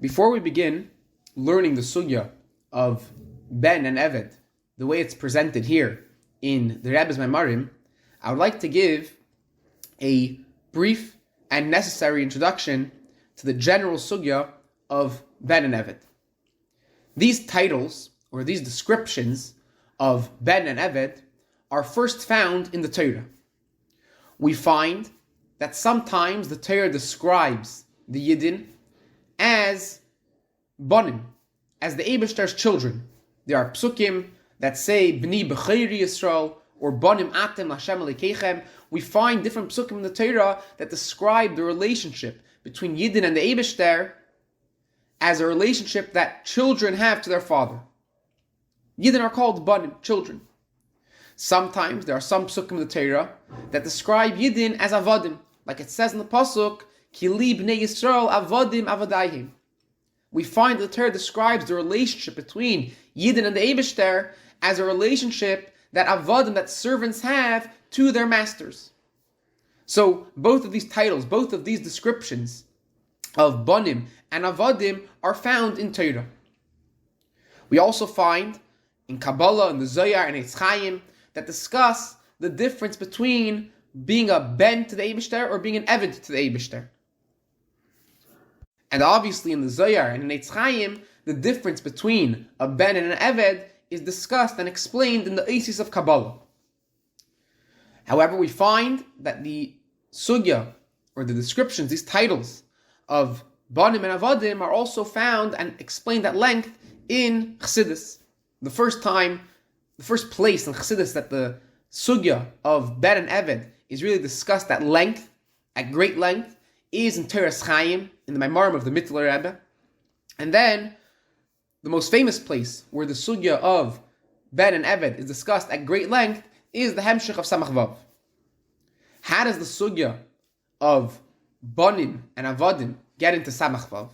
Before we begin learning the sugya of Ben and Eved, the way it's presented here in the Rebbe's Maimarim, I would like to give a brief and necessary introduction to the general sugya of Ben and Eved. These titles, or these descriptions of Ben and Eved, are first found in the Torah. We find that sometimes the Torah describes the Yidden as Bonim, as the Eibishter's children. There are psukim that say B'ni B'chayri Yisrael, or Bonim Atem L'Hashem Elokeichem. We find different psukim in the Torah that describe the relationship between Yidden and the Eibishter as a relationship that children have to their father. Yidden are called Bonim, children. Sometimes there are some psukim in the Torah that describe Yidden as Avodim, like it says in the pasuk, Ki li b'nei Yisrael avodim avadayim. We find that the Torah describes the relationship between Yidden and the Eibishter as a relationship that avodim, that servants have to their masters. So both of these titles, both of these descriptions of Bonim and Avodim are found in Torah. We also find in Kabbalah, in the Zohar, and Eitz Chaim that discuss the difference between being a Ben to the Eibishter or being an Eved to the Eibishter. And obviously in the Zohar and in Eitz Chaim, the difference between a Ben and an Eved is discussed and explained in the Eisis of Kabbalah. However, we find that the sugya, or the descriptions, these titles of Bonim and Avodim are also found and explained at length in Chassidus. The first place in Chassidus that the sugya of Ben and Eved is really discussed at length, at great length, is in Teres Chaim, in the Maimarim of the Mittler Rebbe. And then, the most famous place where the sugya of Ben and Eved is discussed at great length is the Hemshech of Samach Vav. How does the sugya of Bonim and Avodim get into Samach Vav?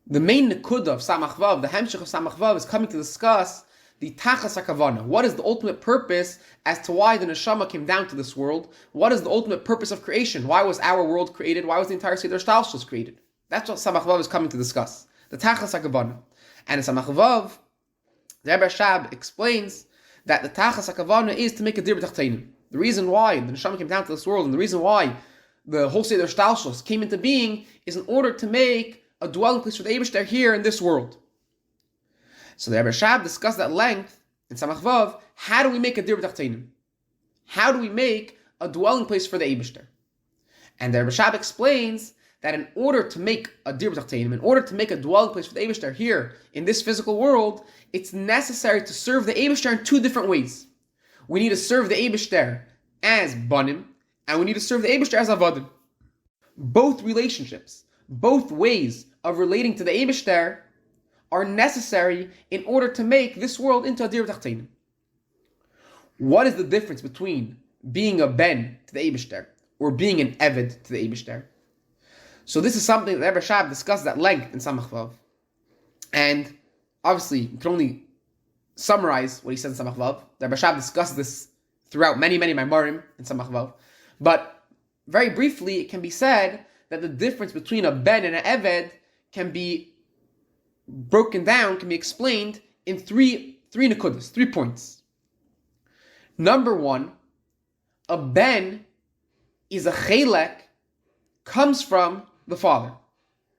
The main nekuda of Samach Vav, the Hemshech of Samach Vav, is coming to discuss the Tachas HaKavana. What is the ultimate purpose as to why the Neshama came down to this world? What is the ultimate purpose of creation? Why was our world created? Why was the entire Seder Shtalshus created? That's what Samach Vav is coming to discuss. The Tachas HaKavana. And in Samach Vav, the Rebbe Shab explains that the Tachas HaKavana is to make a dir b'tachteinim. The reason why the Neshama came down to this world and the reason why the whole Seder Shtalshus came into being is in order to make a dwelling place for the Eibishter here in this world. So the Rebbe Shab discussed at length in Samach Vav, how do we make a dir b'tachteinim? How do we make a dwelling place for the Eibishter? And the Rebbe Shab explains that in order to make a dir b'tachteinim, in order to make a dwelling place for the Eibishter here in this physical world, it's necessary to serve the Eibishter in two different ways. We need to serve the Eibishter as Bonim, and we need to serve the Eibishter as Avodim. Both relationships, both ways of relating to the Eibishter are necessary in order to make this world into a dir b'tachteinim. What is the difference between being a Ben to the Eibishter or being an Eved to the Eibishter? So this is something that Rebbe Shab discusses at length in Samach Vav. And obviously, you can only summarize what he said in Samach Vav. The Rebbe Shab discusses this throughout many Maimarim in Samach Vav. But very briefly, it can be said that the difference between a Ben and an Eved can be broken down, can be explained in three nekudas, 3 points. Number one, a Ben is a chelek, comes from the father.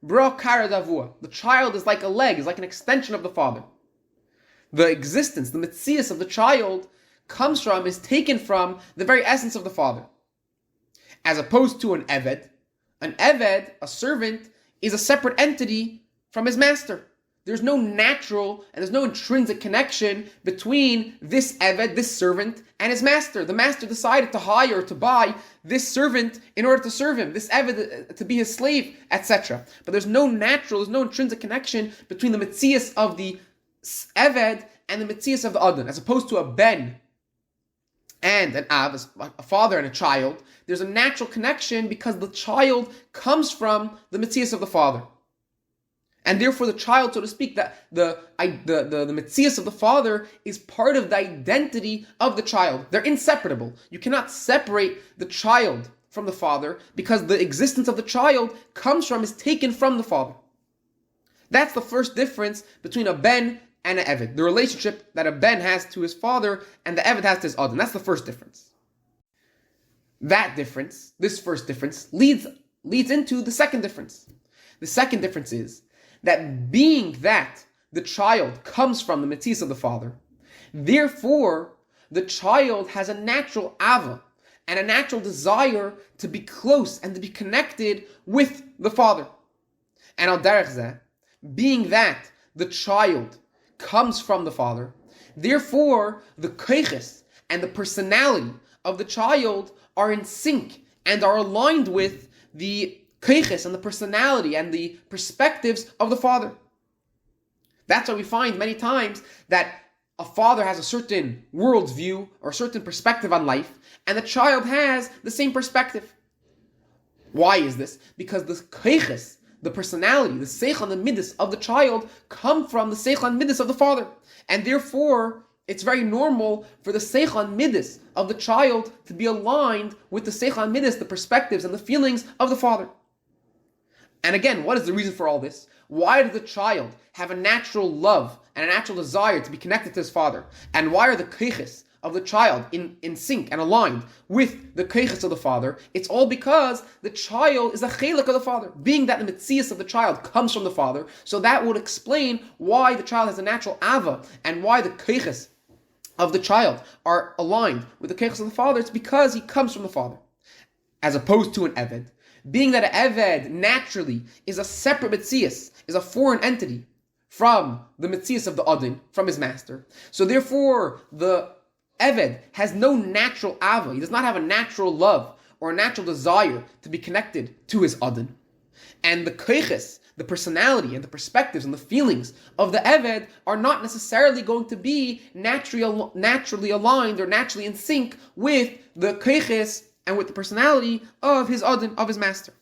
Bro kara davua. The child is like a leg, is like an extension of the father. The existence, the metzias of the child comes from, is taken from the very essence of the father. As opposed to an Eved, a servant, is a separate entity from his master. There's no natural and there's no intrinsic connection between this Eved, this servant, and his master. The master decided to hire or to buy this servant in order to serve him, this Eved to be his slave, etc. But there's no intrinsic connection between the metzias of the Eved and the metzias of the Adon. As opposed to a Ben and an Av, a father and a child, there's a natural connection because the child comes from the metzias of the father. And therefore the child, so to speak, that the metzias of the father is part of the identity of the child. They're inseparable. You cannot separate the child from the father because the existence of the child is taken from the father. That's the first difference between a ben and an eved. The relationship that a ben has to his father and the eved has to his adon. That's the first difference. That difference, this first difference, leads into the second difference. The second difference is that being that the child comes from the metzius of the father, therefore the child has a natural ava and a natural desire to be close and to be connected with the father. And al derech zeh, being that the child comes from the father, therefore the koiches and the personality of the child are in sync and are aligned with the koiches and the personality and the perspectives of the father. That's why we find many times that a father has a certain worldview or a certain perspective on life, and the child has the same perspective. Why is this? Because the koiches, the personality, the seichel and the midas of the child come from the seichel and midas of the father. And therefore, it's very normal for the seichel and midas of the child to be aligned with the seichel and midas, the perspectives and the feelings of the father. And again, what is the reason for all this? Why does the child have a natural love and a natural desire to be connected to his father? And why are the koiches of the child in sync and aligned with the koiches of the father? It's all because the child is a chelik of the father. Being that the metzius of the child comes from the father, so that would explain why the child has a natural ava and why the koiches of the child are aligned with the koiches of the father. It's because he comes from the father, as opposed to an eved. Being that an eved naturally is a separate metzius, is a foreign entity from the metzius of the adin, from his master. So therefore, the eved has no natural ava. He does not have a natural love or a natural desire to be connected to his adin. And the koiches, the personality and the perspectives and the feelings of the eved are not necessarily going to be naturally aligned or naturally in sync with the koiches and with the personality of his adin, of his master.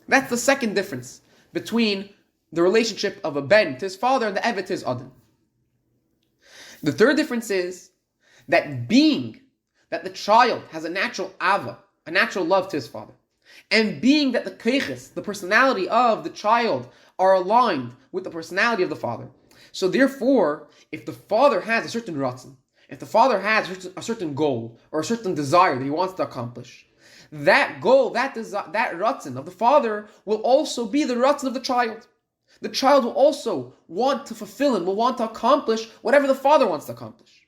That's the second difference between the relationship of a ben to his father and the eved to his adin. The third difference is that being that the child has a natural ava, a natural love to his father, and being that the koiches, the personality of the child, are aligned with the personality of the father. So therefore, if the father has a certain ratzon, if the father has a certain goal or a certain desire that he wants to accomplish, that goal, that ratzon of the father will also be the ratzon of the child. The child will also want to fulfill and will want to accomplish whatever the father wants to accomplish.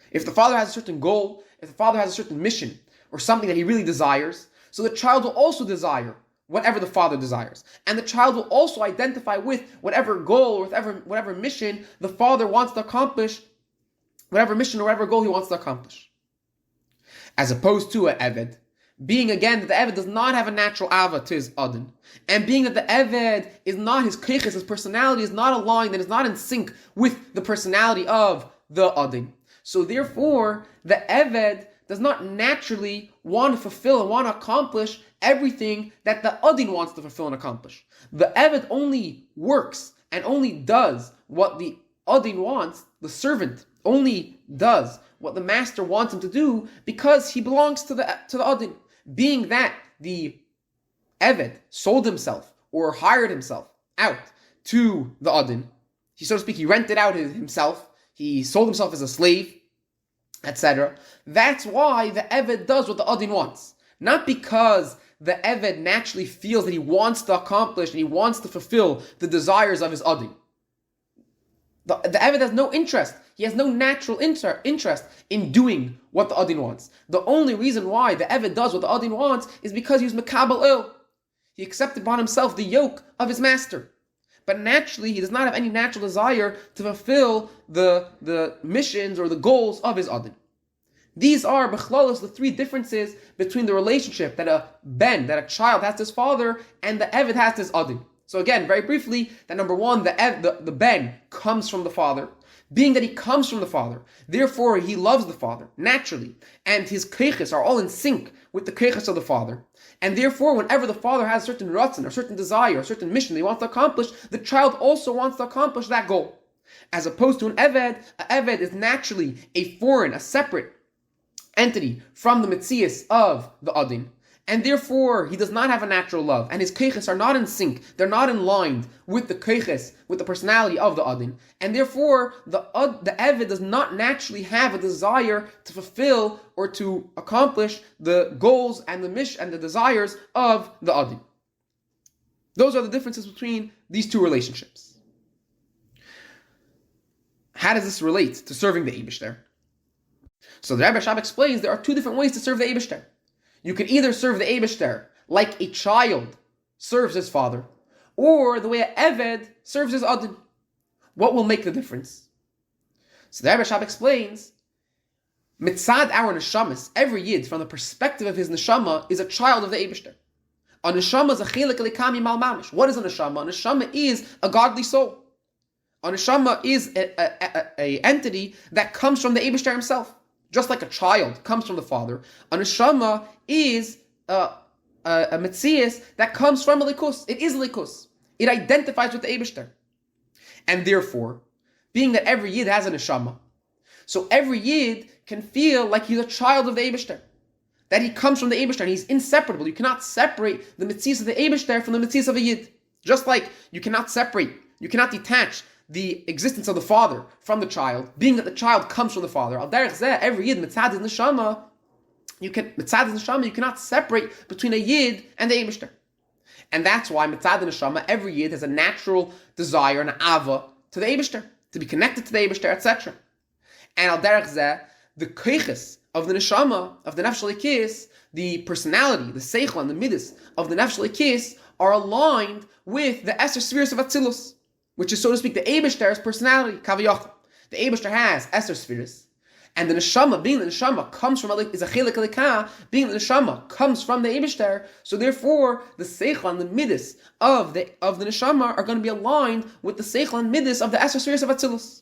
If the father has a certain goal, if the father has a certain mission or something that he really desires, so the child will also desire whatever the father desires. And the child will also identify with whatever goal or whatever mission the father wants to accomplish, whatever mission or whatever goal he wants to accomplish. As opposed to an eved, being again that the eved does not have a natural ava to his adin, and being that the eved is not his koiches, his personality is not aligned and is not in sync with the personality of the adin. So therefore, the eved does not naturally want to fulfill and want to accomplish everything that the adin wants to fulfill and accomplish. The eved only works and only does what the adin wants, the servant only does what the master wants him to do because he belongs to the adin. Being that the eved sold himself or hired himself out to the adin, he, so to speak, he rented out himself, he sold himself as a slave, etc. That's why the eved does what the adin wants. Not because the eved naturally feels that he wants to accomplish and he wants to fulfill the desires of his adin. The eved has no interest. He has no natural interest in doing what the adin wants. The only reason why the eved does what the adin wants is because he was mekabel il. He accepted upon himself the yoke of his master. But naturally, he does not have any natural desire to fulfill the missions or the goals of his adin. These are, b'chlalos, the three differences between the relationship that a child has to his father, and the eved has to his adin. So again, very briefly, that number one, the ben comes from the father. Being that he comes from the father, therefore he loves the father, naturally. And his koiches are all in sync with the koiches of the father. And therefore, whenever the father has a certain ratzon, or certain desire, or certain mission that he wants to accomplish, the child also wants to accomplish that goal. As opposed to an eved is naturally a foreign, a separate entity from the metzius of the adin. and therefore he does not have a natural love, and his keiches are not in sync, they're not in line with the keiches, with the personality of the Adin, and therefore the Eved does not naturally have a desire to fulfill or to accomplish the goals and the desires of the Adin. Those are the differences between these two relationships. How does this relate to serving the Eibishter? So the Rebbe Rashab explains there are two different ways to serve the Eibishter. You can either serve the Eibishter like a child serves his father, or the way an Eved serves his Adin. What will make the difference? So the Rebbe Rashab explains, mitzad our neshamas, every yid from the perspective of his neshama is a child of the Eibishter. A neshama is a chelik elikami mal mamish. What is a neshama? A neshama is a godly soul. A neshama is a entity that comes from the Eibishter himself. Just like a child comes from the father, a neshama is a metzias that comes from a likus. It is likus. It identifies with the Eibishter. And therefore, being that every yid has a neshama, so every yid can feel like he's a child of the Eibishter, that he comes from the Eibishter, and he's inseparable. You cannot separate the metzias of the Eibishter from the metzias of a yid. Just like you cannot detach the existence of the father from the child, being that the child comes from the father. Al derech zeh, every yid mitzad his neshama, you cannot separate between a yid and the Eibishter. And that's why mitzad neshama, every yid has a natural desire, an ava to the Eibishter, to be connected to the Eibishter, etc. And al derech zeh, the keiches of the neshama, of the nefesh elikis, the personality, the seichel and the midas of the nefesh elikis are aligned with the Esser spheres of Atzilus, which is, so to speak, the Eibishter's personality, kaviyach. The Eibishter has Esser spheres, and the neshama, being the neshama comes from, is a chelik elikah, being the neshama comes from the Eibishter, so therefore the seichel and the midas of the neshama are going to be aligned with the seichel and midas of the Esser spheres of Atzilus.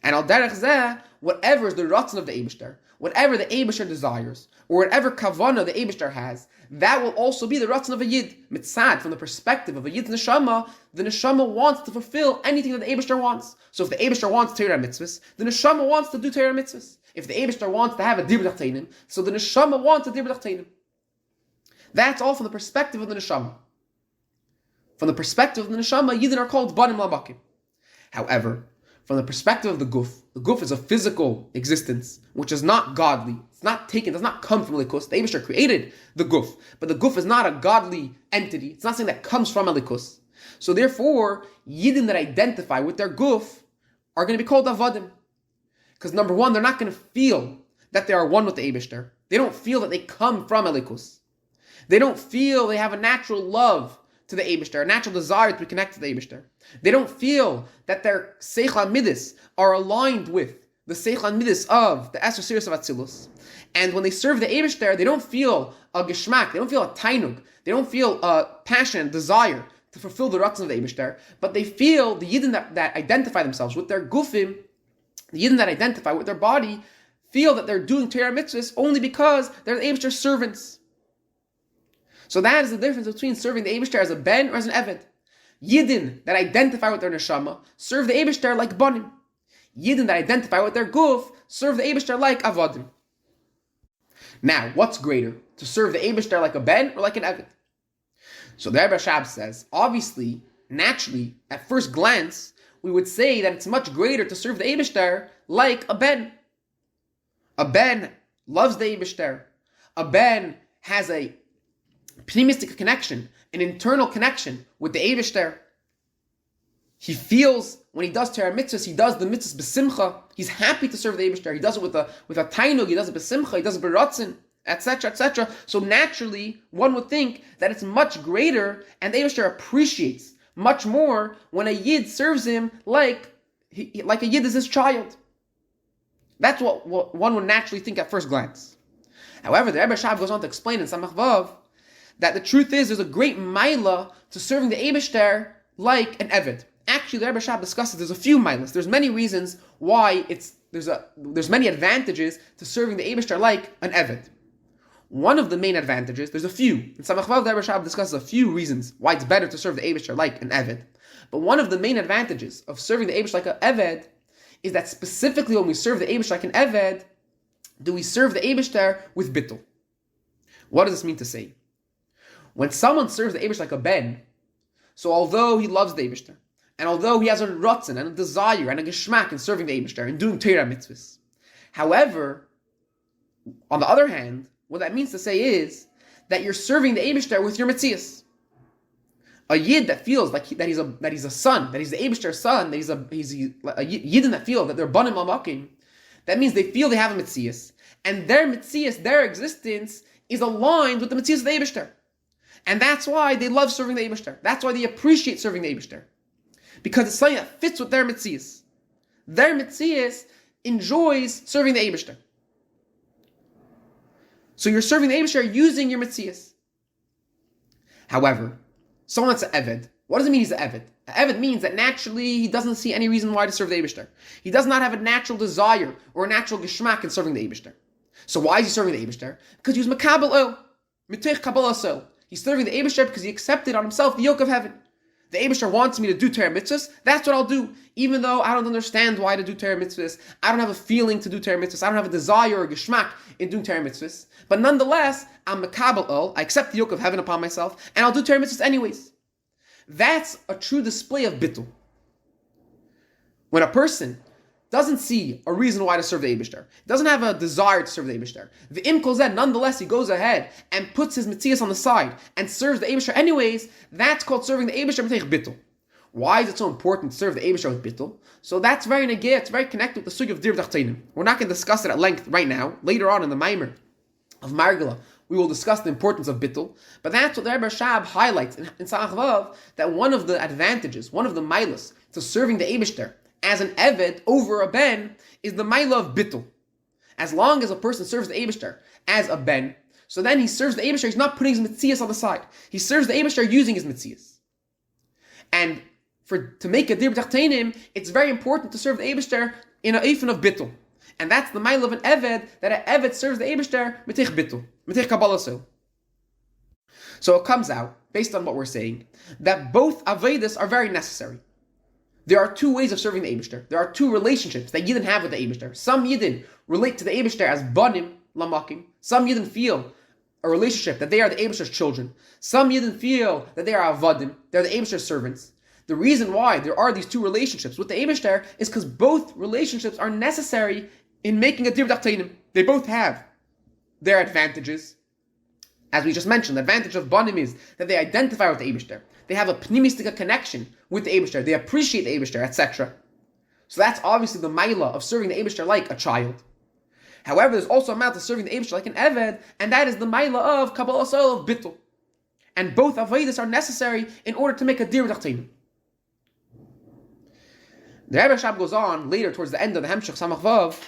And al derech zeh, whatever is the ratzon of the Eibishter, whatever the Eibishter desires, or whatever kavana the Eibishter has, that will also be the ratzon of a yid. Mitzad, from the perspective of a yid's neshama, the neshama wants to fulfill anything that the Eibishter wants. So if the Eibishter wants Torah mitzvahs, the neshama wants to do Torah mitzvahs. If the Eibishter wants to have a dibur tachtonim, so the neshama wants a dibur tachtonim. That's all from the perspective of the neshama. From the perspective of the neshama, yidin are called banim labakim. However, from the perspective of the guf is a physical existence, which is not godly. It's not taken, does not come from Elikus. The Eibishter created the guf, but the guf is not a godly entity. It's not something that comes from Elikus. So therefore, Yidden that identify with their guf are going to be called Avadim. Because number one, they're not going to feel that they are one with the Eibishter. They don't feel that they come from Elikus. They don't feel they have a natural love to the Eibishter, a natural desire to be connected to the Eibishter. They don't feel that their seichel and midas are aligned with the seichel and midas of the Esser spheres of Atzilus. And when they serve the Eibishter, they don't feel a geschmack, they don't feel a tainug, they don't feel a passion, desire to fulfill the ratzon of the Eibishter, but they feel the Yidden that identify themselves with their gufim, the Yidden that identify with their body, feel that they're doing Torah mitzvahs only because they're the Eibishter's servants. So that is the difference between serving the Eibishter as a ben or as an eved. Yidden that identify with their neshama serve the Eibishter like banim. Yidden that identify with their guf serve the Eibishter like avadim. Now, what's greater, to serve the Eibishter like a ben or like an eved? So the Rebbe Rashab says, obviously, naturally, at first glance, we would say that it's much greater to serve the Eibishter like a ben. A ben loves the Eibishter. A ben has a pneumistic connection, an internal connection with the Eibishter. He feels when he does Torah mitzvahs, he does the mitzvahs b'simcha. He's happy to serve the Eibishter. He does it with a tainug, he does it b'simcha, he does it b'ratzin, etc., etc. So naturally, one would think that it's much greater, and the Eibishter appreciates much more when a yid serves him like a yid is his child. That's what one would naturally think at first glance. However, the Rebbe Rashab goes on to explain in Samach Vav that the truth is there's a great maila to serving the Eibishter like an eved. Actually, the Rebbe Rashab discusses there's a few mailas. There's many reasons why there's many advantages to serving the Eibishter like an eved. One of the main advantages, there's a few. In Samach Vav, the Rebbe Rashab discusses a few reasons why it's better to serve the Eibishter like an eved. But one of the main advantages of serving the Eibishter like an eved is that specifically when we serve the Eibishter like an eved, do we serve the Eibishter with bittul. What does this mean to say? When someone serves the Eibishter like a ben, so although he loves the Eibishter, and although he has a rotzen and a desire and a geschmack in serving the Eibishter and doing Torah mitzvahs, however, on the other hand, what that means to say is that you're serving the Eibishter with your mitzias. A yid that feels like that he's a son, that he's the Eibishter's son, that he's a yidin that feel that they're banim amakim, that means they feel they have a mitzias, and their mitzias, their existence, is aligned with the mitzias of the Eibishter. And that's why they love serving the Eibishter. That's why they appreciate serving the Eibishter. Because it's something that fits with their mitzias. Their mitzias enjoys serving the Eibishter. So you're serving the Eibishter using your mitzias. However, someone that's an Eved, what does it mean he's an Eved? An Eved means that naturally he doesn't see any reason why to serve the Eibishter. He does not have a natural desire or a natural geschmack in serving the Eibishter. So why is he serving the Eibishter? Because he was Makabel O, Mitech Kabbalah So. He's serving the Eibishter because he accepted on himself the yoke of heaven. The Eibishter wants me to do Torah mitzvahs, that's what I'll do. Even though I don't understand why to do Torah mitzvahs, I don't have a feeling to do Torah mitzvahs, I don't have a desire or a geschmack in doing Torah mitzvahs. But nonetheless, I'm Makabel O, I accept the yoke of heaven upon myself, and I'll do Torah mitzvahs anyways. That's a true display of bittul. When a person doesn't see a reason why to serve the Eibishter, doesn't have a desire to serve the Eibishter, the im kol zeh, nonetheless he goes ahead and puts his mitzias on the side and serves the Eibishter anyways, that's called serving the Eibishter mitech bittul. Why is it so important to serve the Eibishter with bittul? So that's very negeh, it's very connected with the sugya of dir b'tachtonim. We're not going to discuss it at length right now. Later on in the Maimer of Margala, we will discuss the importance of bittul, but that's what the Rebbe Shab highlights in Samach Vav, that one of the advantages, one of the milas to serving the Eibishter as an Eved over a Ben is the Maila of Bittul. As long as a person serves the Eibishter as a Ben, so then he serves the Eibishter, he's not putting his Mitzias on the side. He serves the Eibishter using his Mitzias. And to make a Dir B'Tachtenim, it's very important to serve the Eibishter in a Eifin of Bittul. And that's the Maila of an Eved, that an Eved serves the Eibishter Mitech Bittul, Mitech Kabbalah So. So it comes out, based on what we're saying, that both Avedas are very necessary. There are two ways of serving the Eibishter. There are two relationships that Yidden have with the Eibishter. Some Yidden relate to the Eibishter as Banim Lamakim. Some Yidden feel a relationship that they are the Eibishter's children. Some Yidden feel that they are Avadim. They're the Eibishter's servants. The reason why there are these two relationships with the Eibishter is because both relationships are necessary in making a Dir B'Tachtenim. They both have their advantages. As we just mentioned, the advantage of Banim is that they identify with the Eibishter. They have a pnimistika connection with the Eibishter. They appreciate the Eibishter, etc. So that's obviously the Maila of serving the Eibishter like a child. However, there's also a Maila of serving the Eibishter like an Eved, and that is the Maila of Kabbalah Soil of Bittul. And both Avedis are necessary in order to make a Dir B'Tachtenim. The Rebbe Shab goes on later towards the end of the Hemshech Samach Vav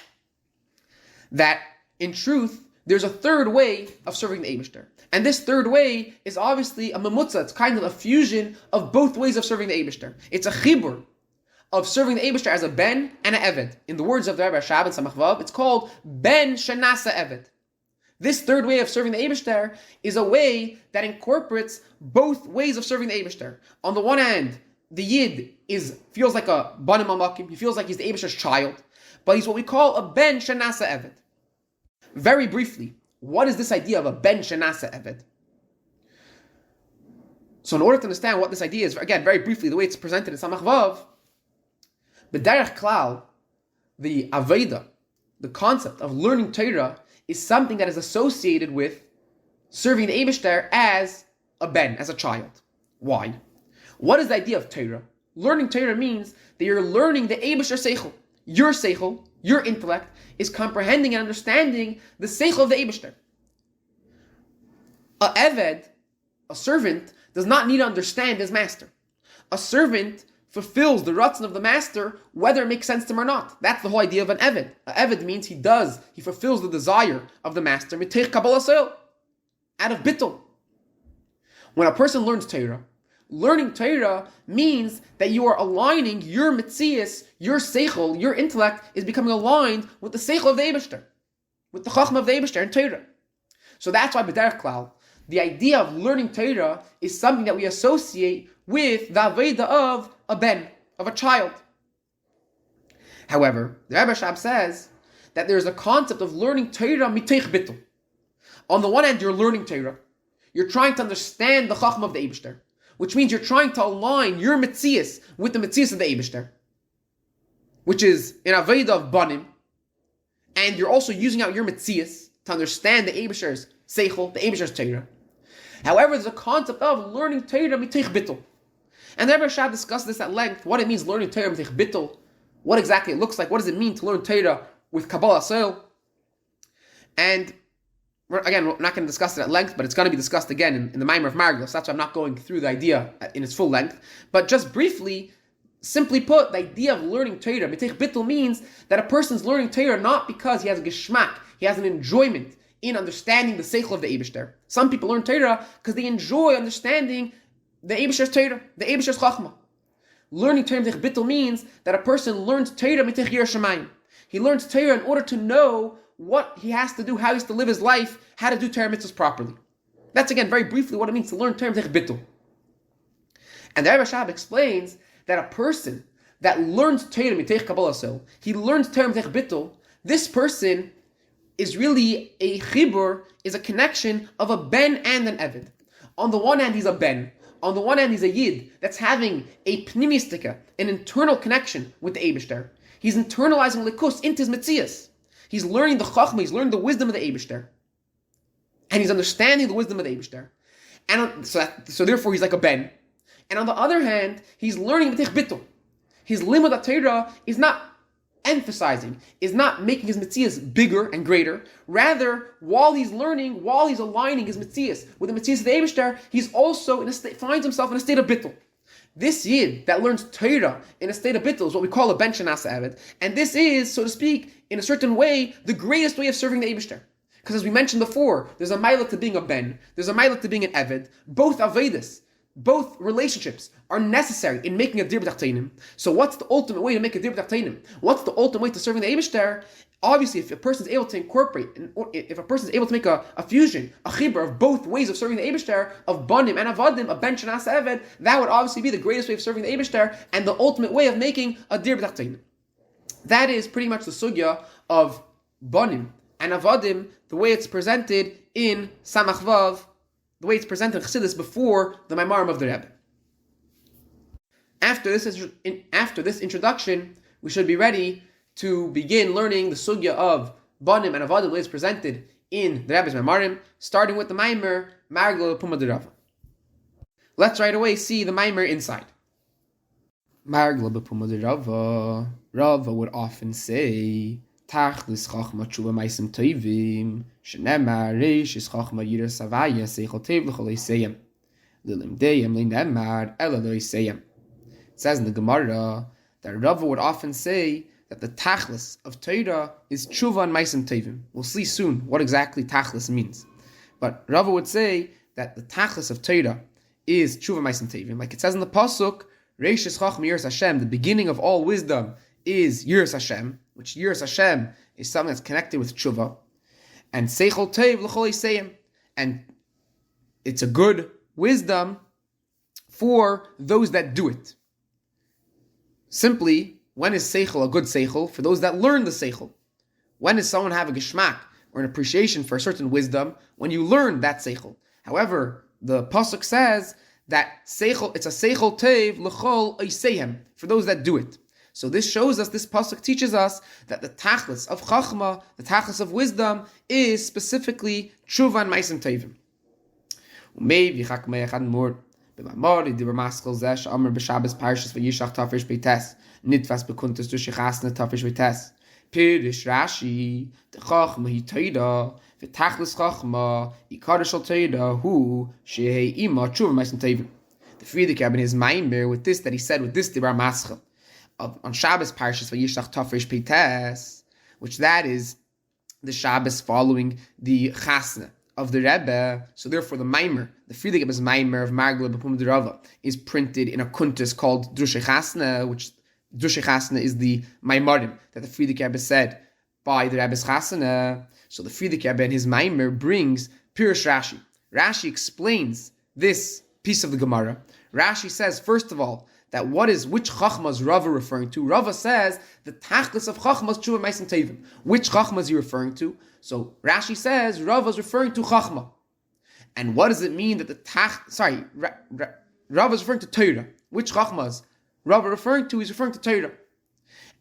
that in truth there's a third way of serving the Eibishter. And this third way is obviously a memutza. It's kind of a fusion of both ways of serving the Eibishter. It's a chibur of serving the Eibishter as a ben and an eved. In the words of the Rebbe Shab and Samach Vav, it's called ben shenasa eved. This third way of serving the Eibishter is a way that incorporates both ways of serving the Eibishter. On the one hand, the Yid feels like a banim amakim. He feels like he's the Eibishter's child, but he's what we call a ben shenasa eved. Very briefly, what is this idea of a ben shenasa eved? So in order to understand what this idea is, again, very briefly, the way it's presented in Samach Vav, b'derech klal, the aveda, the concept of learning Torah, is something that is associated with serving the Eibishter as a ben, as a child. Why? What is the idea of Torah? Learning Torah means that you're learning the Eibishter seichel. Your seichel, your intellect, is comprehending and understanding the seichel of the Eibishter. A eved, a servant, does not need to understand his master. A servant fulfills the ratzon of the master, whether it makes sense to him or not. That's the whole idea of an eved. An eved means he fulfills the desire of the master, mitech kabbalah soil, out of bittul. When a person learns Torah, learning Torah means that you are aligning your mitzias, your seichel, your intellect is becoming aligned with the seichel of the Eibishter, with the chachma of the Eibishter and Torah. So that's why b'derech klal, the idea of learning Torah is something that we associate with the aveda of a ben, of a child. However, the Rebbe Shab says that there is a concept of learning Torah mitech bittul. On the one hand, you're learning Torah. You're trying to understand the Chachma of the Eibishter, which means you're trying to align your Metzias with the Metzias of the Eibishter, which is in Aveda of Banim, and you're also using out your Metzias to understand the Eibishter's Seichel, the Eibishter's Torah. However, there's a concept of learning Torah mitich bittul. And the Rebbe Rashab discussed this at length, what it means learning Torah mitich bittul, what exactly it looks like, what does it mean to learn Torah with Kabbalah soil. And again, we're not going to discuss it at length, but it's going to be discussed again in the Maimer of Margala, so that's why I'm not going through the idea in its full length. But just briefly, simply put, the idea of learning Torah, mitich bittul, means that a person's learning Torah not because he has a geschmack, he has an enjoyment in understanding the Seichel of the Eibishter. Some people learn Torah because they enjoy understanding the Eibishter's Torah, the Eibishter's Chachma. Learning Torah mitich bittul means that a person learns Torah mitich yirah shamayim. He learns Torah in order to know what he has to do, how he has to live his life, how to do Torah mitzvahs properly. That's again very briefly what it means to learn Torah mitich bittul. And the Rebbe Rashab explains that a person that learns Torah mitich Kabbalah soil, he learns Torah mitich bittul, this person is really a chibur, is a connection of a ben and an eved. On the one hand, he's a ben. On the one hand, he's a yid that's having a pnimistika, an internal connection with the Eibishter. He's internalizing likus into his metzias. He's learning the chachma, he's learning the wisdom of the Eibishter. And he's understanding the wisdom of the Eibishter. And so therefore, he's like a ben. And on the other hand, he's learning mitich bittul. His limud Torah is not emphasizing, is not making his metzias bigger and greater. Rather, while he's learning, while he's aligning his metzias with the metzias of the Eibishter, he's also finds himself in a state of bittul. This yid that learns Torah in a state of bittul is what we call a ben shenasa eved, and this is, so to speak, in a certain way, the greatest way of serving the Eibishter. Because as we mentioned before, there's a mila to being a ben, there's a mila to being an eved, both avedis. Both relationships are necessary in making a dir b'tachteinim. So what's the ultimate way to make a dir b'tachteinim? What's the ultimate way to serving the Eibishter? Obviously, if a person is able to incorporate, if a person is able to make a fusion, a chibur of both ways of serving the Eibishter, of banim and avadim, a ben shenas eved, that would obviously be the greatest way of serving the Eibishter and the ultimate way of making a dir b'tachteinim. That is pretty much the sugya of banim and avadim, the way it's presented in Samach Vav, the way it's presented in Chassidus before the Maimarim of the Rebbe. After this introduction, we should be ready to begin learning the sugya of Banim and Avadim, the way it's presented in the Rebbe's Maimarim, starting with the Maimer, Margala Bepumei. Let's right away see the Maimer inside. Margala Bepumei, Rava would often say, Tachlis chachma tshuva ma'asim tovim, shenemar reish is chachma yirah savaya seichel tov l'chol eiseyem, lilimdeyem linemar ela lo eiseyem. It says in the Gemara that Rava would often say that the tachlis of Torah is tshuva and ma'asim tovim. We'll see soon what exactly tachlis means. But Rava would say that the tachlis of Torah is tshuva ma'asim tovim. Like it says in the Pasuk, reish is chachma yiras Hashem, the beginning of all wisdom is yiras Hashem, which yiras Hashem is something that's connected with tshuva, and seichel tov l'chol eiseyem, and it's a good wisdom for those that do it. Simply, when is seichel a good seichel? For those that learn the seichel. When does someone have a geschmack or an appreciation for a certain wisdom? When you learn that seichel. However, the pasuk says that seichel, it's a seichel tov l'chol eiseyem, for those that do it. So this shows us, this pasuk teaches us that the tachlis of chachma, the tachlis of wisdom, is specifically tshuva and ma'asim tovim. Maybe chakmei echad more b'mamori diber maskal zesh amr b'shabbos parshas v'yishach tafresh beites nitfas b'kuntas dushechasna tafresh beites pirish Rashi the chachma hi Torah v'tachlis chachma ikar shel Torah hu shehei ima tshuva ma'asim tovim. The Frierdiker in his Maimer with this that he said with this diber maskal on Shabbos Parshas Vayishlach Tafresh Peites, which that is the Shabbos following the Chasna of the Rebbe. So therefore the Maimer, the Frierdiker's Maimer of Margala Bepumei is printed in a kuntus called Drushei Chasna, which Drushei Chasna is the Maimarim that the Frierdiker said by the Rebbe's Chasna. So the Frierdiker in his Maimer brings Pirush Rashi. Rashi explains this piece of the Gemara. Rashi says, first of all, that which Chachma is Rava referring to? Rava says the tachlis of Chachma is Tshuva Ma'asim Tevim. Which Chachma is he referring to? So Rashi says Rava is referring to Chachma. And what does it mean that Rava is referring to Torah? Which Chachma is Rava referring to? He's referring to Torah.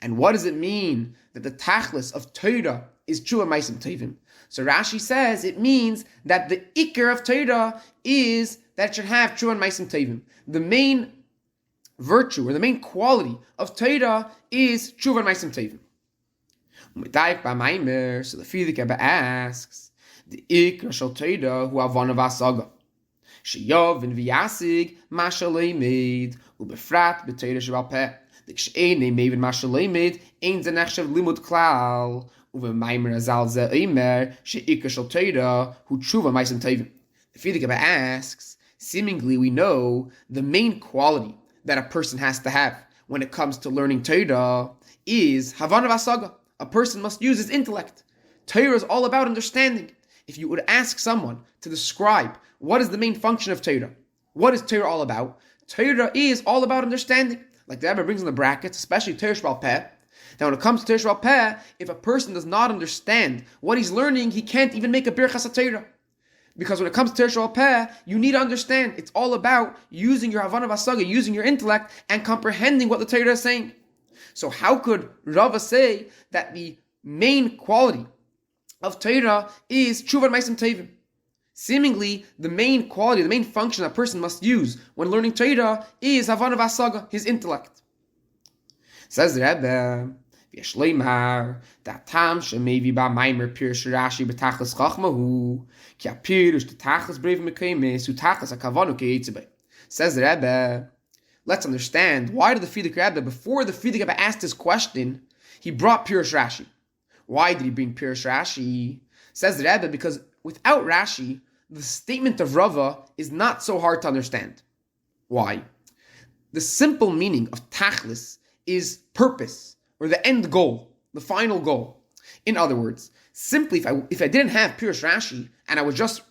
And what does it mean that the tachlis of Torah is Tshuva Ma'asim Tevim? So Rashi says it means that the ikar of Torah is that it should have Tshuva Ma'asim Tevim. The main virtue or the main quality of Torah is Tshuva Ma'asim Tevim. So the Frierdiker Rebbe asks, the ikar shel Torah hu havana v'asaga. Sheyovin v'yasig masha leimed ubefrat b'Torah shebal peh. The kshe'enei mevin masha leimed ein ze nechshav limud klal. Uvemaimer azal ze eimer she'ikar shel Torah hu tshuva ma'asim tevim. The Frierdiker Rebbe asks, seemingly we know the main quality that a person has to have when it comes to learning Torah is havana v'asaga. A person must use his intellect. Torah is all about understanding. If you would ask someone to describe what is the main function of Torah, what is Torah all about? Torah is all about understanding. Like the Rebbe brings in the brackets, especially Torah Shebal Peh. Now when it comes to Torah Shebal Peh, if a person does not understand what he's learning, he can't even make a Birchas HaTorah. Because when it comes to Torah Shebal Peh, you need to understand. It's all about using your Havana Vasaga, using your intellect, and comprehending what the Torah is saying. So how could Rava say that the main quality of Torah is Tshuva Ma'asim Tevim? Seemingly, the main quality, the main function a person must use when learning Torah is Havana Vasaga, his intellect. Says the Rebbe, V'yesh leimar, Datam shemevi ba'maimer pirush Rashi b'tachlis chachmahu, ki ha-pirush t'tachlis breiv mekeimes, u'tachlis ha-kavanu ke'yitzibay. Says the Rebbe, let's understand, why did the Frierdiker Rebbe, before the Frierdiker Rebbe asked his question, he brought Pirush Rashi. Why did he bring Pirush Rashi? Says the Rebbe, because without Rashi, the statement of Rava is not so hard to understand. Why? The simple meaning of tachlis is purpose, or the end goal, the final goal. In other words, simply if I didn't have Pirush Rashi, and I was just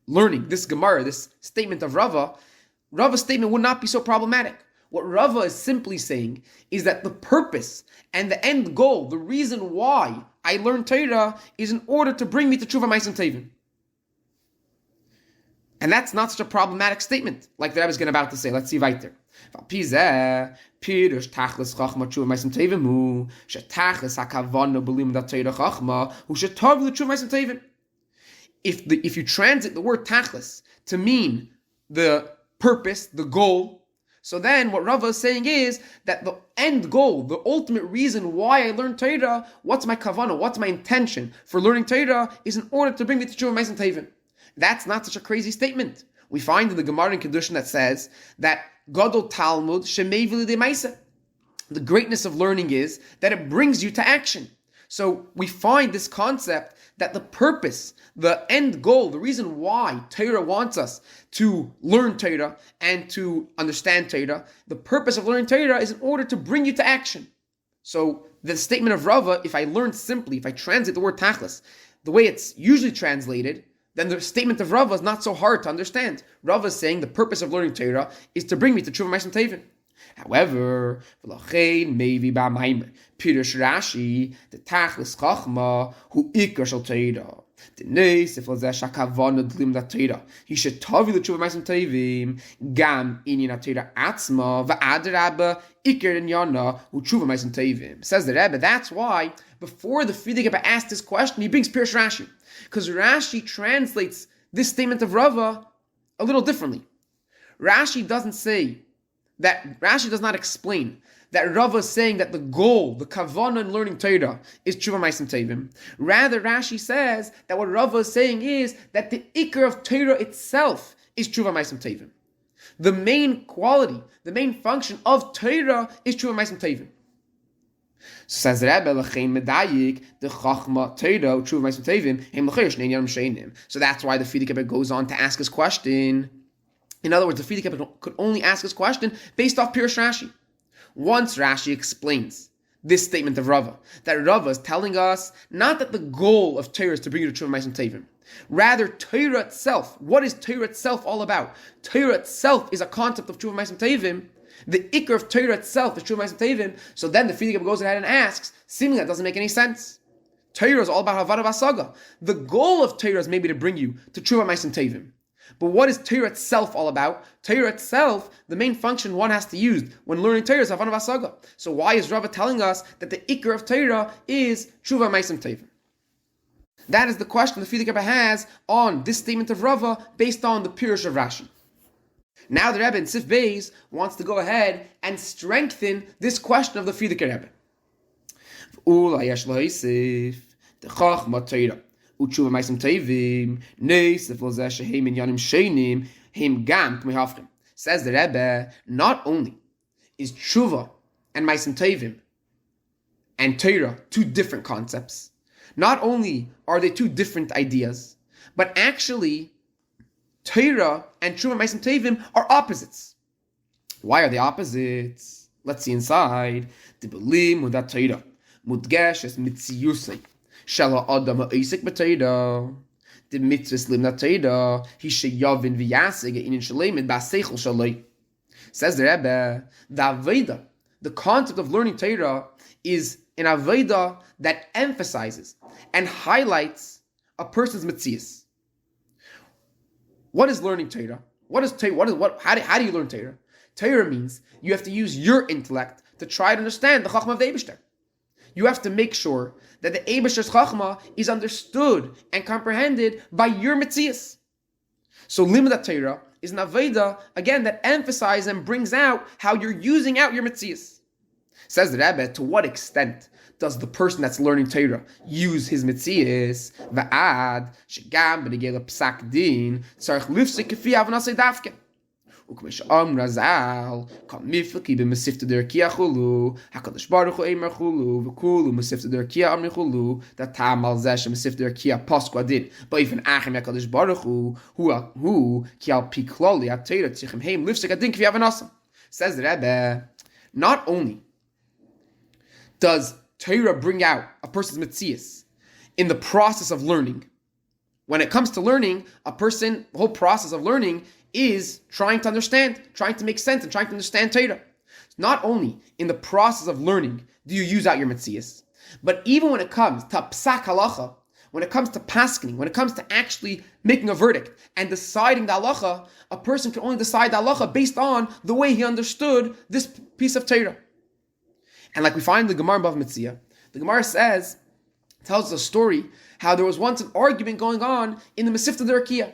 learning this Gemara, this statement of Rava's statement would not be so problematic. What Rava is simply saying is that the purpose and the end goal, the reason why I learn Torah, is in order to bring me to Tshuva Ma'asim Tevim. And that's not such a problematic statement, like the Rebbe is about to say. Let's see weiter. If you translate the word tachlis to mean the purpose, the goal, so then what Rava is saying is that the end goal, the ultimate reason why I learn Torah, what's my kavanah, what's my intention for learning Torah, is in order to bring me to Tshuva Ma'asim Tevim. That's not such a crazy statement. We find in the Gemara in Kedushin that says that Gadol Talmud Shemei V'lidei Maisa. The greatness of learning is that it brings you to action. So we find this concept that the purpose, the end goal, the reason why Torah wants us to learn Torah and to understand Torah, the purpose of learning Torah is in order to bring you to action. So the statement of Rava, if I learn simply, if I translate the word tachlis, the way it's usually translated, then the statement of Rava is not so hard to understand. Rava is saying the purpose of learning Torah is to bring me to Tshuva Ma'asim Tevim. However, maybe by Maimer, Pirush Rashi, the Tachlis Chachma, who ikar shel Torah. The Seif l'zeh shakavana d'lim da Torah. He should tavi l'tshuva Ma'asim Tevim, gam inyan Torah atzma, va'adrabba ikar inyana hu tshuva Ma'asim Tevim. Says the Rebbe, that's why before the Frierdiker Rebbe asked this question, he brings Pirush Rashi, because Rashi translates this statement of Rava a little differently. Rashi does not explain that Rava is saying that the goal, the kavanah in learning Torah, is Tshuva Ma'asim Tevim. Rather, Rashi says that what Rava is saying is that the ikar of Torah itself is Tshuva Ma'asim Tevim. The main quality, the main function of Torah is Tshuva Ma'asim Tevim. Says Rebbe, l'chein medayik, the chachma Torah, Tshuva Ma'asim Tevim, hem l'chein shnei yanim sheinim. So that's why the Frierdiker Rebbe goes on to ask his question. In other words, the Frierdiker Rebbe could only ask his question based off Pirush Rashi. Once Rashi explains this statement of Rava, that Rava is telling us not that the goal of Torah is to bring you to Tshuva Ma'asim Tevim. Rather, Torah itself, what is Torah itself all about? Torah itself is a concept of Tshuva Ma'asim Tevim. The ikr of Torah itself is Tshuva Ma'asim Tovim. So then the Friedrich Rebbe goes ahead and asks, seemingly that doesn't make any sense. Torah is all about Havana Vasaga. The goal of Torah is maybe to bring you to Tshuva Ma'asim Tovim. But what is Torah itself all about? Torah itself, the main function one has to use when learning Torah is Havana Vasaga. So why is Rava telling us that the ikr of Torah is Tshuva Ma'asim Tovim? That is the question the Friedrich Rebbe has on this statement of Rava based on the Pirush of Rashi. Now the Rebbe in Seif Beis wants to go ahead and strengthen this question of the Friedrich Rebbe. Utshuva Ma'asim Tovim, Neisef lo zeh shehem inyanim sheinim, hem gam k'mei hafrim. Says the Rebbe, not only is Tshuva and Ma'asim Tovim and Torah two different concepts, not only are they two different ideas, but actually Torah and Tshuva and Ma'asim Tovim are opposites. Why are they opposites? Let's see inside. Tibulim mudat Torah, mudgeshes mitziyusay. Shala Adam Isaac B'Torah, the mitzvahs limnat Torah, he sheyavin v'yaseg in shleimin b'aseichel shalei. Says the Rebbe, the Aveda, the concept of learning Torah is an Aveda that emphasizes and highlights a person's mitzias. What is learning Torah? What is Torah? How do you learn Torah? Torah means you have to use your intellect to try to understand the Chachma of the Eibishter. You have to make sure that the Eibishter's Chachma is understood and comprehended by your mitzias. So Limud Torah is an Aveda, again, that emphasizes and brings out how you're using out your mitzias. Says the Rebbe, to what extent does the person that's learning Torah use his mitzias? Va'ad, shegam b'negei psak din, tzarich lifsik kefi avnasei dafke. Ukmesh Razal, Kam Miflaki b'Masifta Derkia Chulu, Hakadosh Baruch Hu Eimer Chulu, V'Kulu Masifta Derkia Amri Chulu, that Tamal Zesh Masifta Derkia Pasqua did. But even Achem Hakadosh Baruch Hu Kial Pikloli Atera Tzichem Heim Lifsik Adin Kvi Avanasam. Says the Rebbe, not only does Torah bring out a person's mitzias in the process of learning. When it comes to learning, the whole process of learning is trying to understand, trying to make sense, and trying to understand Torah. Not only in the process of learning do you use out your mitzias, but even when it comes to psak halacha, when it comes to paskening, when it comes to actually making a verdict and deciding the halacha, a person can only decide the halacha based on the way he understood this piece of Torah. And like we find in the Gemara Bava Metzia, the Gemara tells us a story how there was once an argument going on in the Masifta Derkiya,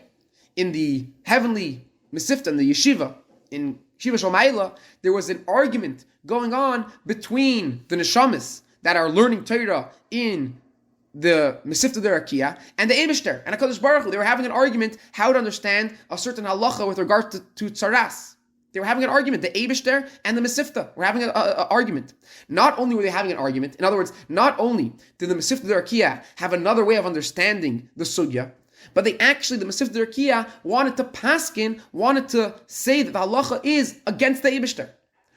in the heavenly Masifta, in the yeshiva, in Shiva Shalmaila, there was an argument going on between the neshamas that are learning Torah in the Masifta Derkiya and the Eibishter and HaKadosh Baruch Hu. They were having an argument how to understand a certain halacha with regard to tzaras. They were having an argument. The Eibishter and the Masifta were having an argument. Not only were they having an argument, in other words, not only did the Masifta Derkiya have another way of understanding the sugya, but the Masifta Derkiya wanted to say that the halacha is against the Eibishter.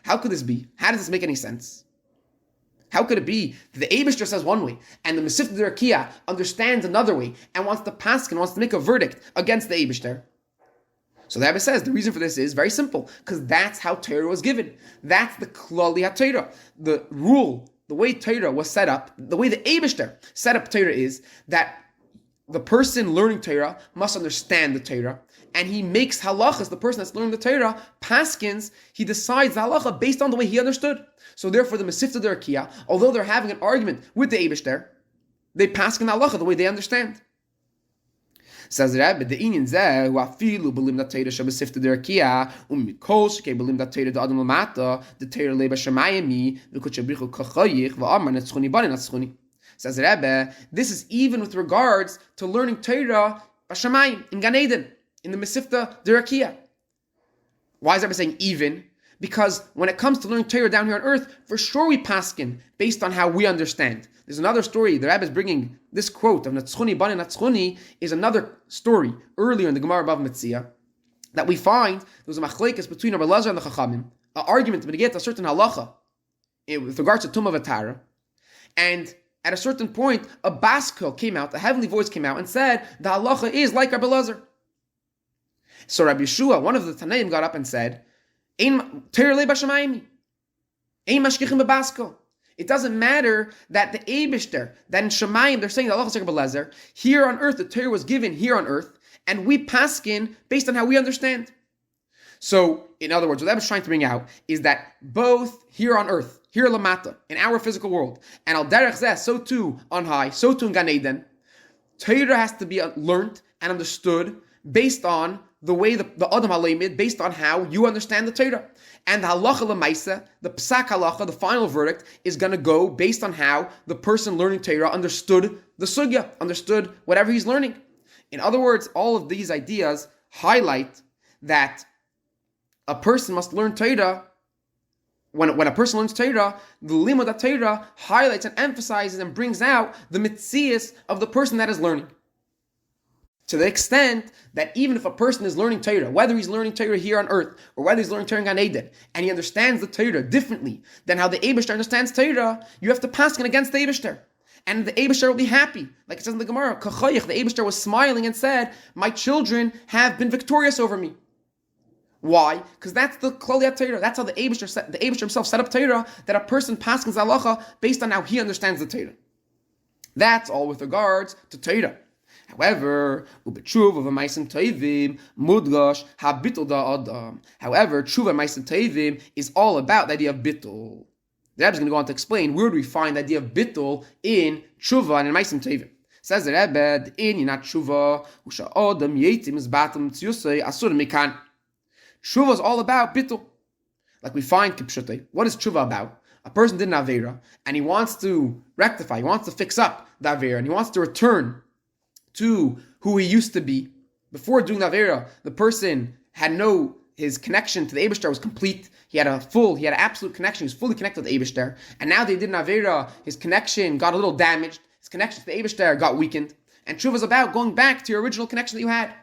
How could this be? How does this make any sense? How could it be that the Eibishter says one way and the Masifta Derkiya understands another way and wants to make a verdict against the Eibishter? So the Rebbe says the reason for this is very simple, because that's how Torah was given. That's the Klali HaTorah. The rule, the way Torah was set up, the way the Eibishter set up Torah is that the person learning Torah must understand the Torah, and he makes halachas, the person that's learning the Torah, paskins, he decides the halacha based on the way he understood. So therefore the Masifta Derkiya, although they're having an argument with the Eibishter, they paskin halacha the way they understand. Says the Rebbe, the inyan zeh hu afilu belim dat Torah shebesifta derkiya umikol shekei belim dat Torah da adam lamata the Torah leba shemayimi v'kut shebrichu kachayich v'amar netzchuni bani netzchuni. Says the Rebbe, this is even with regards to learning Torah b'shamayim in Gan Eden in the Masifta derkiya. Why is the Rebbe saying even? Because when it comes to learning Torah down here on earth, for sure we paskin based on how we understand. There's another story, the Rebbe is bringing this quote of Natzchuni Bani Natzchuni is another story earlier in the Gemara Bava Metzia that we find there was a machlekes between Rabbi Elazar and the Chachamim, an argument to get a certain halacha with regards to Tumah V'Tara, and at a certain point a baskel came out, a heavenly voice came out and said the halacha is like Rabbi Elazar. So Rabbi Yeshua, one of the Tanaim, got up and said, Ein Torah le b'shamayim. Ein mashkichim bebasko. It doesn't matter that the Eibishter, that in Shemayim, they're saying that Allah Belezer, here on earth, the Torah was given here on earth, and we paskin based on how we understand. So, in other words, what I was trying to bring out is that both here on earth, here lamata, in our physical world, and al derech zeh, so too on high, so too in Gan Eden, Torah has to be learned and understood based on the way the Adam HaLemid, based on how you understand the Torah. And the halacha l'maisa, the psak halacha, the final verdict, is going to go based on how the person learning Torah understood the sugya, understood whatever he's learning. In other words, all of these ideas highlight that a person must learn Torah. When a person learns Torah, the limud of Torah highlights and emphasizes and brings out the mitzias of the person that is learning. To the extent that even if a person is learning Torah, whether he's learning Torah here on earth, or whether he's learning Torah in Gan Eden, and he understands the Torah differently than how the Eibishter understands Torah, you have to paskin against the Eibishter. And the Eibishter will be happy. Like it says in the Gemara, Kachoyach, the Eibishter was smiling and said, my children have been victorious over me. Why? Because that's the Kloliyat Torah. That's how the Eibishter himself set up Torah, that a person paskins halacha based on how he understands the Torah. That's all with regards to Torah. However, tshuva v'maisim tovim mudgash habitul da adam. However, tshuva v'maisim tovim is all about the idea of bittul. The Rebbe is going to go on to explain where do we find the idea of bittul in tshuva and in maisim tovim. Says the Rebbe, in yinat tshuva usha adam yetim is batam tziyusay asur mikan. Tshuva is all about bittul. Like we find kipshutay. What is tshuva about? A person did an avera and he wants to rectify, he wants to fix up the avera, and he wants to return to who he used to be. Before doing the Avera, the person had his connection to the Eibishter was complete. He had an absolute connection. He was fully connected to the Eibishter. And now they did an Avera, his connection got a little damaged. His connection to the Eibishter got weakened. And Tshuva is about going back to your original connection that you had.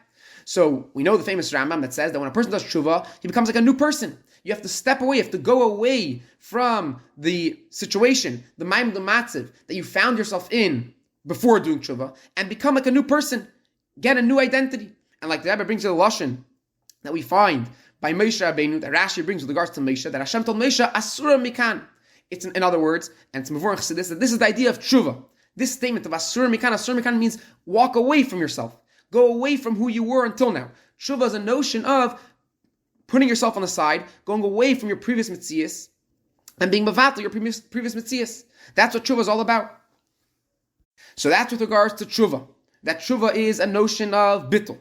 So we know the famous Rambam that says that when a person does Tshuva, he becomes like a new person. You have to step away, you have to go away from the situation, the Maim, the Matziv, that you found yourself in before doing tshuva, and become like a new person, get a new identity. And like the Rebbe brings to the Lashon that we find by Moshe Rabbeinu, that Rashi brings with regards to Moshe, that Hashem told Moshe, Asura Mikan. It's in other words, and it's Mevorach Chassidus, that this is the idea of tshuva. This statement of Asura Mikan means walk away from yourself. Go away from who you were until now. Tshuva is a notion of putting yourself on the side, going away from your previous mitzias, and being mevatel your previous mitzias. That's what tshuva is all about. So that's with regards to tshuva. That tshuva is a notion of bittul.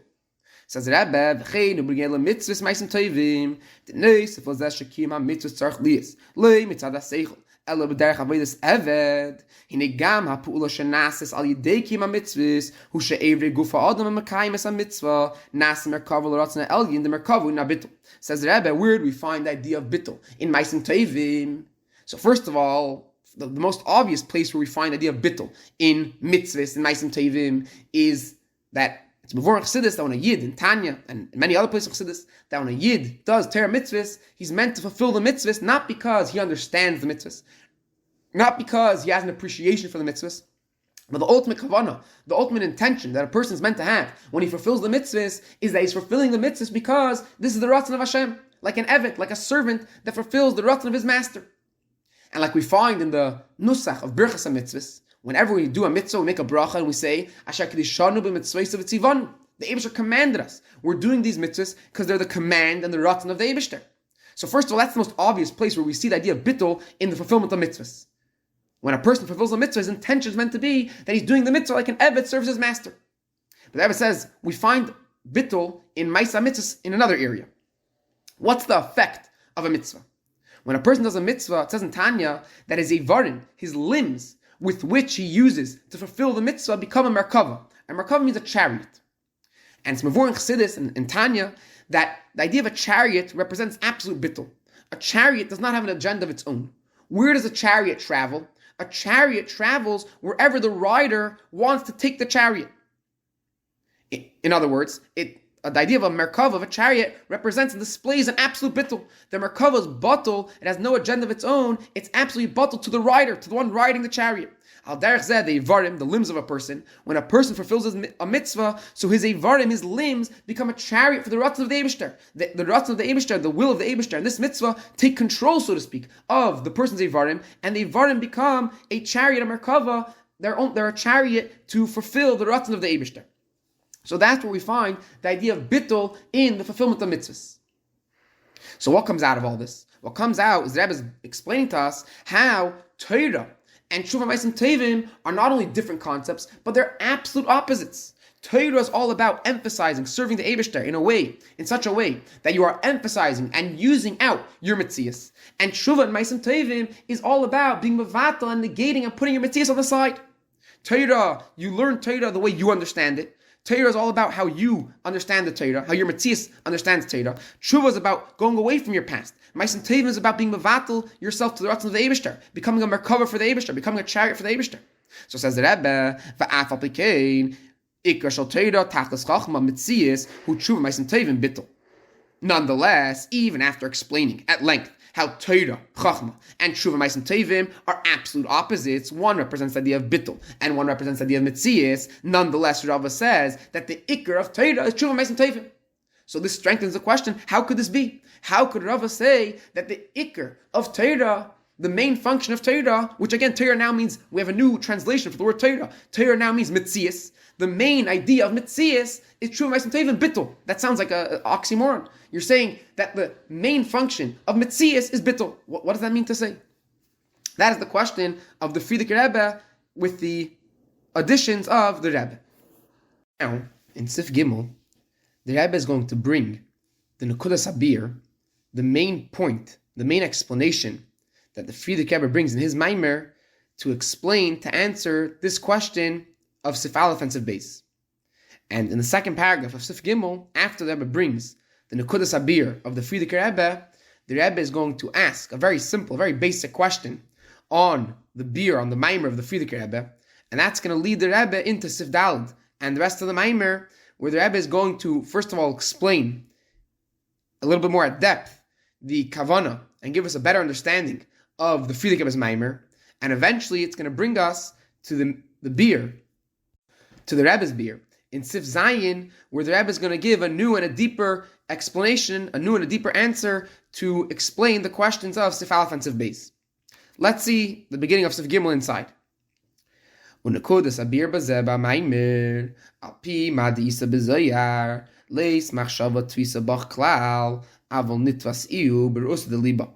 Says Rebbe, v'chein u'brigel mitzvahs ma'asim tovim, t'neis ifol zeh shekim ha-mitzvahs tzarech liyas, lei mitzad ha-seichel, elo b'derech avodas eved, hine gam ha-pu'ula shenases al yidei kim ha-mitzvahs, hu she'evri gufa adam ha-mekayim es ha-mitzvah, nasa merkavu l'ratzna elgin, de merkavu na bittul. Says Rebbe, where do we find the idea of bittul? In ma'asim tovim. So first of all, the most obvious place where we find the idea of bittul in mitzvahs, in ma'asim tovim, is that it's Mevorach Chassidus that when a Yid in Tanya and many other places of Chassidus, that when a Yid does Torah mitzvahs, he's meant to fulfill the mitzvahs not because he understands the mitzvahs, not because he has an appreciation for the mitzvahs, but the ultimate kavanah, the ultimate intention that a person is meant to have when he fulfills the mitzvahs is that he's fulfilling the mitzvahs because this is the ratzon of Hashem, like an eved, like a servant that fulfills the ratzon of his master. And like we find in the nusach of Birchas HaMitzvahs, whenever we do a mitzvah, we make a bracha and we say, Asher kedishanu b'mitzvahs v'tzivanu. The Eibishter commanded us. We're doing these mitzvahs because they're the command and the ratzon of the Eibishter. So first of all, that's the most obvious place where we see the idea of bittul in the fulfillment of mitzvahs. When a person fulfills a mitzvah, his intention is meant to be that he's doing the mitzvah like an eved serves his master. But the Rebbe says, we find bittul in Maisa mitzvahs in another area. What's the effect of a mitzvah? When a person does a mitzvah, it says in Tanya that his ivarim, his limbs, with which he uses to fulfill the mitzvah, become a merkava. A merkava means a chariot. And it's Mevorach Chassidus in Tanya that the idea of a chariot represents absolute bittul. A chariot does not have an agenda of its own. Where does a chariot travel? A chariot travels wherever the rider wants to take the chariot. In other words, the idea of a merkava, of a chariot, represents and displays an absolute bittul. The merkava is batul, it has no agenda of its own, it's absolutely batul to the rider, to the one riding the chariot. Al derech zeh, the ivarim, the limbs of a person, when a person fulfills a mitzvah, so his ivarim, his limbs, become a chariot for the ratzon of the Eibishter. The ratzon of the Eibishter, the will of the Eibishter, and this mitzvah take control, so to speak, of the person's ivarim, and the ivarim become a chariot, a merkava, they're a chariot to fulfill the ratzon of the Eibishter. So that's where we find the idea of bittul in the fulfillment of mitzvahs. So what comes out of all this? What comes out is the Rebbe is explaining to us how Torah and Tshuva Ma'asim Tovim are not only different concepts, but they're absolute opposites. Torah is all about emphasizing, serving the Eibishter in such a way that you are emphasizing and using out your mitzias. And Tshuva and Ma'asim Tovim is all about being mevatel and negating and putting your mitzias on the side. Torah, you learn Torah the way you understand it. Torah is all about how you understand the Torah, how your Metzias understands Torah. Tshuva is about going away from your past. Ma'asim Tovim is about being mevatel yourself to the ratzon of the Eibishter, becoming a merkava for the Eibishter, becoming a chariot for the Eibishter. So says the Rebbe, va'af al pikein, ikar shel Torah tachlis chachma mitzias hu tshuva Ma'asim Tovim bittul. Nonetheless, even after explaining at length how Torah, Chachma, and Tshuva Ma'asim Tovim are absolute opposites, one represents the idea of bittul, and one represents the idea of mitzias, nonetheless, Rava says that the ikar of Torah is Tshuva Ma'asim Tovim. So this strengthens the question, how could this be? How could Rava say that the ikar of Torah, the main function of Torah, which again, Torah now means, we have a new translation for the word Torah. Torah now means mitzias. The main idea of mitzias is Tshuva Ma'asim Tovim bittul. That sounds like an oxymoron. You're saying that the main function of mitzias is bittul. What does that mean to say? That is the question of the Frierdiker Rebbe with the additions of the Rebbe. Now, in Seif Gimel, the Rebbe is going to bring the Nekudas Habir, the main point, the main explanation that the Frierdiker Rebbe brings in his Maimer to explain, to answer this question of Seif Aleph and Seif Beis. And in the second paragraph of Seif Gimel, after the Rebbe brings the Nekudas Habir of the Frierdiker Rebbe, the Rebbe is going to ask a very simple, very basic question on the beer, on the Maimer of the Frierdiker Rebbe, and that's going to lead the Rebbe into Seif Daled and the rest of the Maimer, where the Rebbe is going to, first of all, explain a little bit more at depth the Kavanah and give us a better understanding of the Frierdiker Rebbe's Maimer, and eventually it's going to bring us to the beer, to the Rebbe's beer, in Seif Zayin, where the Rebbe is going to give a new and a deeper explanation, a new and a deeper answer to explain the questions of Seif Aleph and Seif Beis. Let's see the beginning of Seif Gimel inside. Unekudas abir bazeh b'maimer al pi madisa b'zoyar leis machshava tvisa bach klal avol nitvas iu berus de liba.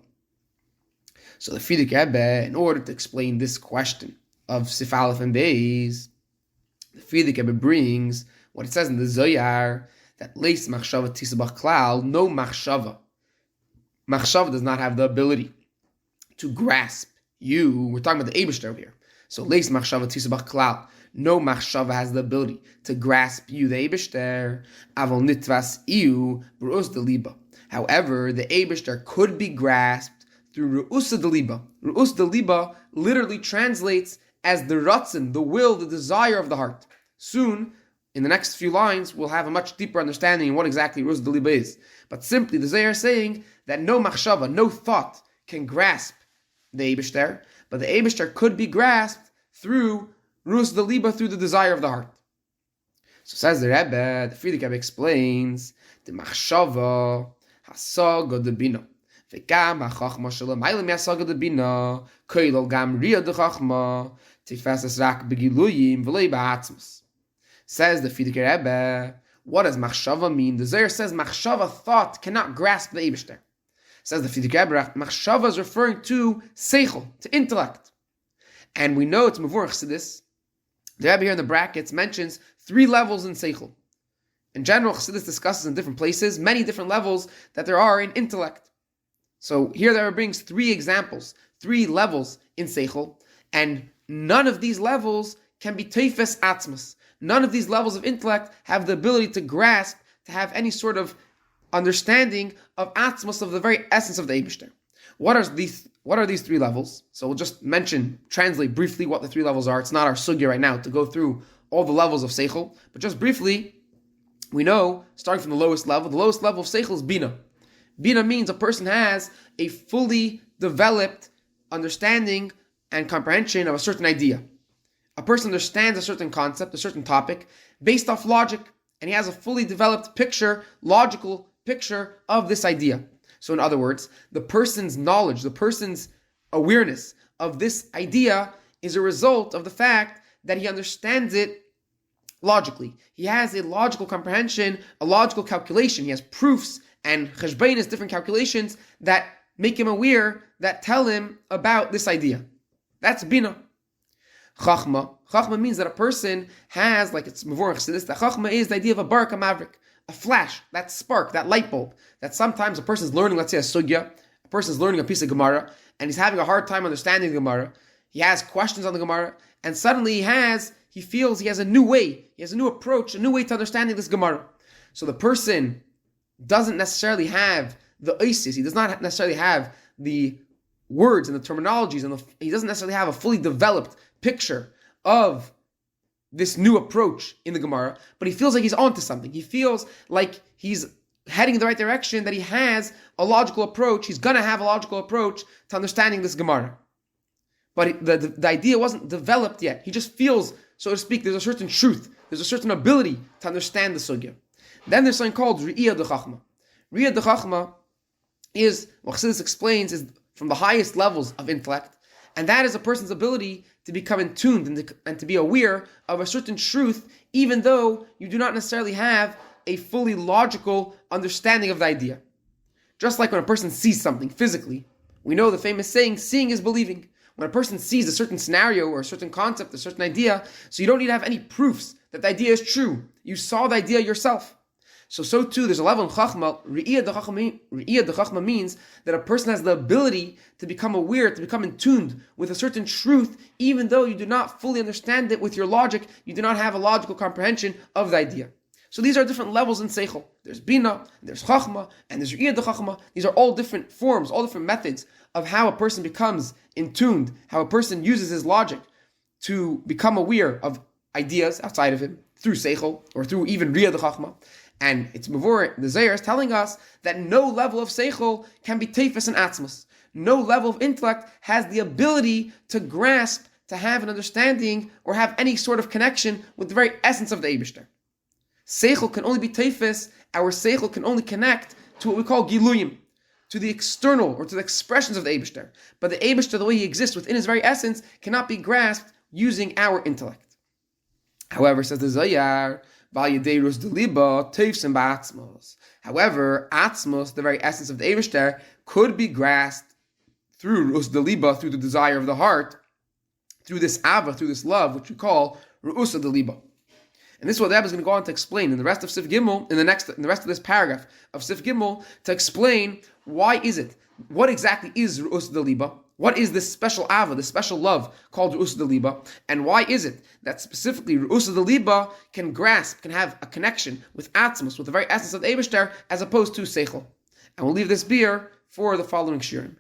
So the Frierdiker Rebbe, in order to explain this question of Seif Aleph and Beis, the Frierdiker Rebbe brings what it says in the Zoyar, that leis machshava tisabach klal, no machshava. Machshava does not have the ability to grasp you. We're talking about the Eibishter here. So leis machshava tisabach klal, no machshava has the ability to grasp you, the Eibishter. Avol nitvas iu berus de liba. However, the Eibishter could be grasped through re'usa de liba. Re'us de liba literally translates as the ratzon, the will, the desire of the heart. Soon, in the next few lines, we'll have a much deeper understanding of what exactly Rus Deliba is. But simply, the Zohar is saying that no machshava, no thought, can grasp the Eibishter, but the Eibishter could be grasped through Rus Deliba, through the desire of the heart. So says the Rebbe, the Frierdiker Rebbe explains, the machshava hasaga de bina. V'gam hachachma shelamayla mi'hasaga de bina, koilol gam ria de chachma, tifasas rak begiluyim v'lei ba'atzmus. Says the Frierdiker Rebbe, what does machshava mean? The Zohar says machshava, thought, cannot grasp the Eibishter. Says the Frierdiker Rebbe, machshava is referring to seichel, to intellect. And we know it's Mavur Chassidus. The Rebbe here in the brackets mentions 3 levels in seichel. In general, Chassidus discusses in different places many different levels that there are in intellect. So here the Rebbe brings 3 examples, 3 levels in seichel, and none of these levels can be teifes atzmas. None of these levels of intellect have the ability to grasp, to have any sort of understanding of atzmas, of the very essence of the Eibishter. What are these 3 levels? So we'll just translate briefly what the 3 levels are. It's not our sugya right now to go through all the levels of seichel, but just briefly, We know, starting from the lowest level of Seichel is Bina. Bina means a person has a fully developed understanding and comprehension of a certain idea. A person understands a certain concept, a certain topic, based off logic, and he has a fully developed logical picture of this idea. So in other words, the person's knowledge, the person's awareness of this idea is a result of the fact that he understands it logically. He has a logical comprehension, a logical calculation. He has proofs and cheshbeinos, different calculations that make him aware, that tell him about this idea. That's Bina. Chachma means that a person has, like it's Mevorach Chassidus, that Chachma is the idea of a barak mavrik, a flash, that spark, that light bulb, that sometimes a person's learning, let's say a sugya, a person's learning a piece of Gemara, and he's having a hard time understanding the Gemara. He has questions on the Gemara, and suddenly he feels he has a new way, he has a new approach, a new way to understanding this Gemara. So the person doesn't necessarily have the oasis, he does not necessarily have the words and the terminologies, and he doesn't necessarily have a fully developed picture of this new approach in the Gemara, but he feels like he's onto something. He feels like he's heading in the right direction, that he has a logical approach, he's going to have a logical approach to understanding this Gemara. But the idea wasn't developed yet. He just feels, so to speak, there's a certain truth, there's a certain ability to understand the sugya. Then there's something called Re'iyah de Chachma. Re'iyah de Chachma is, what Chassidus explains, is from the highest levels of intellect, and that is a person's ability to become in tuned and to be aware of a certain truth, even though you do not necessarily have a fully logical understanding of the idea. Just like when a person sees something physically, we know the famous saying, seeing is believing. When a person sees a certain scenario or a certain concept, a certain idea, so you don't need to have any proofs that the idea is true. You saw the idea yourself. So too, there's a level in Chachma. Re'iyah de Chachma means that a person has the ability to become aware, to become in tune with a certain truth, even though you do not fully understand it with your logic, you do not have a logical comprehension of the idea. So these are different levels in Seichel. There's Bina, there's Chachma, and there's Re'iyah de Chachma. These are all different forms, all different methods of how a person becomes in tuned, how a person uses his logic to become aware of ideas outside of him, through Seichel, or through even Re'iyah de Chachma. And it's Mavor, the Zohar is telling us that no level of Seichel can be Teifus and Atzmos. No level of intellect has the ability to grasp, to have an understanding, or have any sort of connection with the very essence of the Eibishter. Seichel can only be Teifus, our Seichel can only connect to what we call Giluyim, to the external, or to the expressions of the Eibishter. But the Eibishter, the way he exists within his very essence, cannot be grasped using our intellect. However, says the Zohar, however, Atzmos, the very essence of the Eibishter, could be grasped through Rus Deliba, through the desire of the heart, through this Ava, through this love, which we call Ru'usa Deliba. And this is what the Rebbe is going to go on to explain in the rest of Sif Gimel, in the rest of this paragraph of Sif Gimel, to explain why is it, what exactly is Ru'usa Deliba, what is this special Ava, this special love called Ru'usa Deliba, and why is it that specifically Ru'usa Deliba can grasp, can have a connection with Atzmos, with the very essence of the Eibishter, as opposed to Seichel. And we'll leave this beer for the following Shiurim.